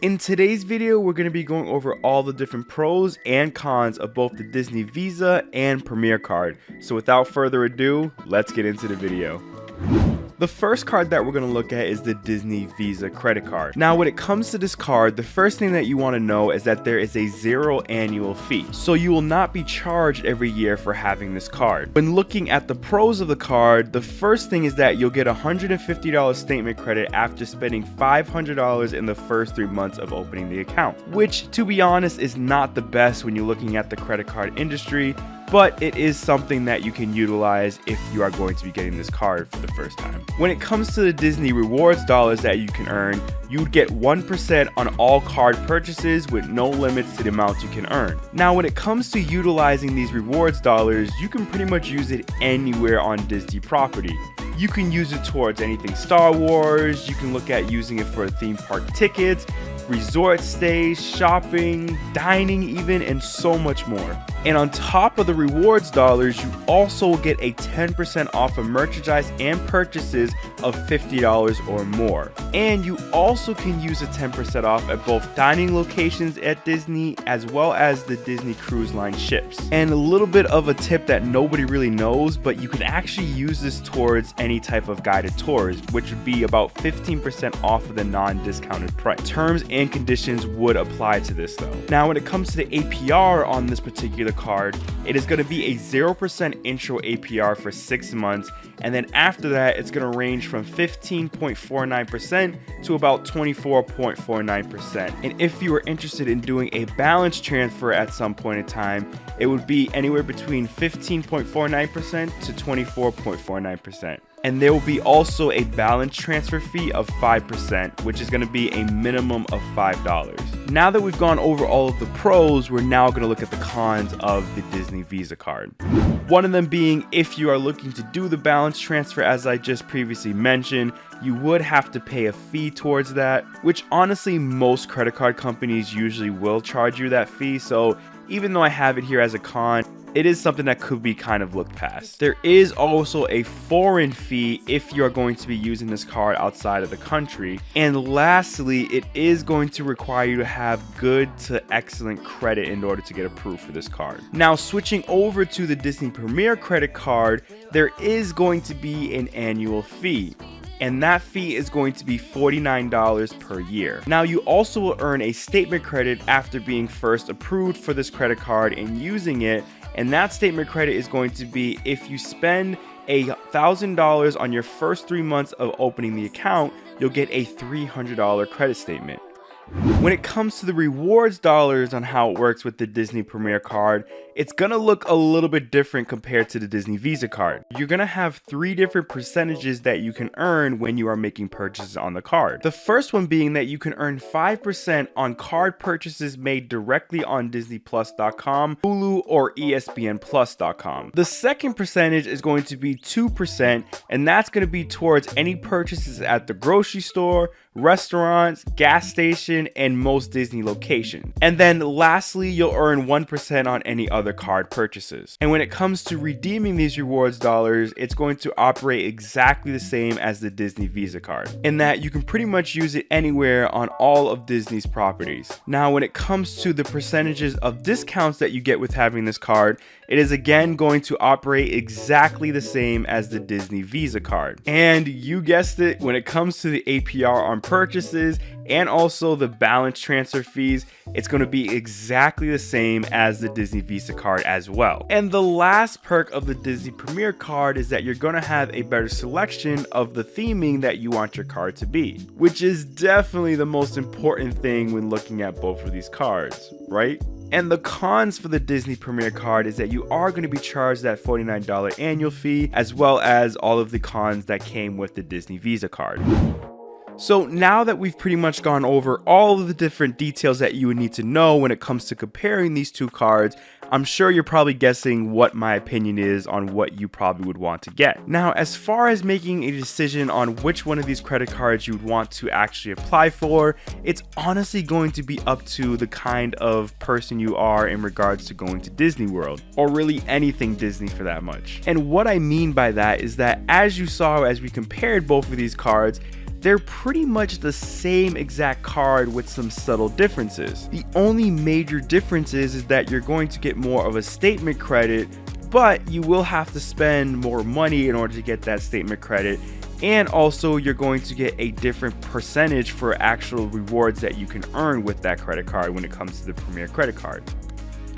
In today's video, we're going to be going over all the different pros and cons of both the Disney Visa and Premier card. So without further ado, let's get into the video. The first card that we're going to look at is the Disney Visa credit card. Now, when it comes to this card, the first thing that you want to know is that there is a 0 annual fee. So you will not be charged every year for having this card. When looking at the pros of the card, the first thing is that you'll get $150 statement credit after spending $500 in the first 3 months of opening the account, which, to be honest, is not the best when you're looking at the credit card industry, but it is something that you can utilize if you are going to be getting this card for the first time. When it comes to the Disney rewards dollars that you can earn, you'd get 1% on all card purchases with no limits to the amount you can earn. Now, when it comes to utilizing these rewards dollars, you can pretty much use it anywhere on Disney property. You can use it towards anything Star Wars, you can look at using it for theme park tickets, resort stays, shopping, dining even, and so much more. And on top of the rewards dollars, you also get a 10% off of merchandise and purchases of $50 or more. And you also can use a 10% off at both dining locations at Disney as well as the Disney Cruise Line ships. And a little bit of a tip that nobody really knows, but you can actually use this towards any type of guided tours, which would be about 15% off of the non-discounted price. Terms and conditions would apply to this though. Now, when it comes to the APR on this particular card, it is going to be a 0% intro APR for 6 months, and then after that it's going to range from 15.49% to about 24.49%. And if you are interested in doing a balance transfer at some point in time, it would be anywhere between 15.49% to 24.49%. And there will be also a balance transfer fee of 5%, which is going to be a minimum of $5. Now that we've gone over all of the pros, we're now going to look at the cons of the Disney Visa card. One of them being, if you are looking to do the balance transfer, as I just previously mentioned, you would have to pay a fee towards that, which honestly most credit card companies usually will charge you that fee. So even though I have it here as a con, it is something that could be kind of looked past. There is also a foreign fee if you are going to be using this card outside of the country. And lastly, it is going to require you to have good to excellent credit in order to get approved for this card. Now, switching over to the Disney Premier credit card, there is going to be an annual fee, and that fee is going to be $49 per year. Now, you also will earn a statement credit after being first approved for this credit card and using it, and that statement credit is going to be if you spend $1,000 on your first 3 months of opening the account, you'll get a $300 credit statement. When it comes to the rewards dollars on how it works with the Disney Premier card, it's gonna look a little bit different compared to the Disney Visa card. You're gonna have 3 different percentages that you can earn when you are making purchases on the card. The first one being that you can earn 5% on card purchases made directly on DisneyPlus.com, Hulu, or ESPNPlus.com. The second percentage is going to be 2%, and that's gonna be towards any purchases at the grocery store, restaurants, gas station, and most Disney locations. And then lastly, you'll earn 1% on any other card purchases. And when it comes to redeeming these rewards dollars, it's going to operate exactly the same as the Disney Visa card, in that you can pretty much use it anywhere on all of Disney's properties. Now, when it comes to the percentages of discounts that you get with having this card, it is again going to operate exactly the same as the Disney Visa card. And you guessed it, when it comes to the APR on purchases and also the balance transfer fees, it's going to be exactly the same as the Disney Visa card as well. And the last perk of the Disney Premier card is that you're going to have a better selection of the theming that you want your card to be, which is definitely the most important thing when looking at both of these cards, right? And the cons for the Disney Premier card is that you are going to be charged that $49 annual fee, as well as all of the cons that came with the Disney Visa card. So now that we've pretty much gone over all of the different details that you would need to know when it comes to comparing these two cards, I'm sure you're probably guessing what my opinion is on what you probably would want to get. Now, as far as making a decision on which one of these credit cards you would want to actually apply for, it's honestly going to be up to the kind of person you are in regards to going to Disney World, or really anything Disney for that much. And what I mean by that is that, as you saw as we compared both of these cards, they're pretty much the same exact card with some subtle differences. The only major difference is that you're going to get more of a statement credit, but you will have to spend more money in order to get that statement credit, and also you're going to get a different percentage for actual rewards that you can earn with that credit card when it comes to the Premier credit card.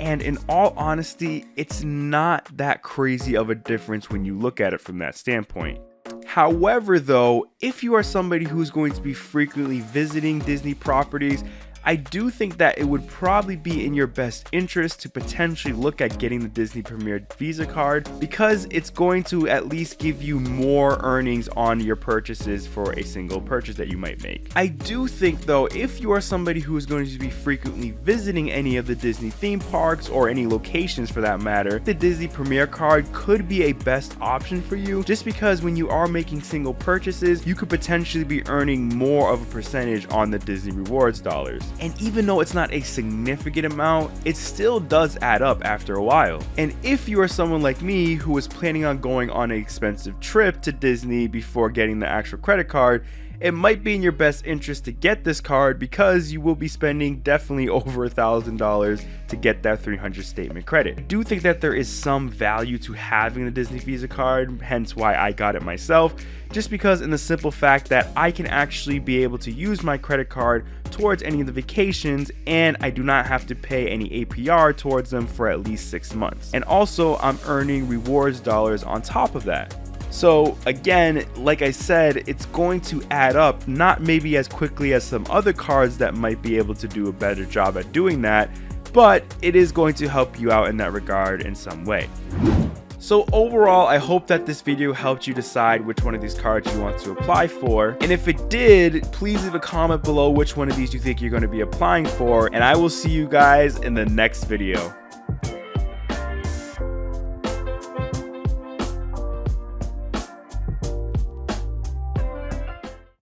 And in all honesty, it's not that crazy of a difference when you look at it from that standpoint. However though, if you are somebody who's going to be frequently visiting Disney properties, I do think that it would probably be in your best interest to potentially look at getting the Disney Premier Visa card, because it's going to at least give you more earnings on your purchases for a single purchase that you might make. I do think though, if you are somebody who is going to be frequently visiting any of the Disney theme parks or any locations for that matter, the Disney Premier card could be a best option for you, just because when you are making single purchases, you could potentially be earning more of a percentage on the Disney rewards dollars. And even though it's not a significant amount, it still does add up after a while. And if you are someone like me who is planning on going on an expensive trip to Disney before getting the actual credit card, it might be in your best interest to get this card, because you will be spending definitely over $1,000 to get that 300 statement credit. I do think that there is some value to having the Disney Visa card, hence why I got it myself, just because in the simple fact that I can actually be able to use my credit card towards any of the vacations, and I do not have to pay any APR towards them for at least 6 months. And also I'm earning rewards dollars on top of that. So again, like I said, it's going to add up, not maybe as quickly as some other cards that might be able to do a better job at doing that, but it is going to help you out in that regard in some way. So overall, I hope that this video helped you decide which one of these cards you want to apply for. And if it did, please leave a comment below which one of these you think you're going to be applying for, and I will see you guys in the next video.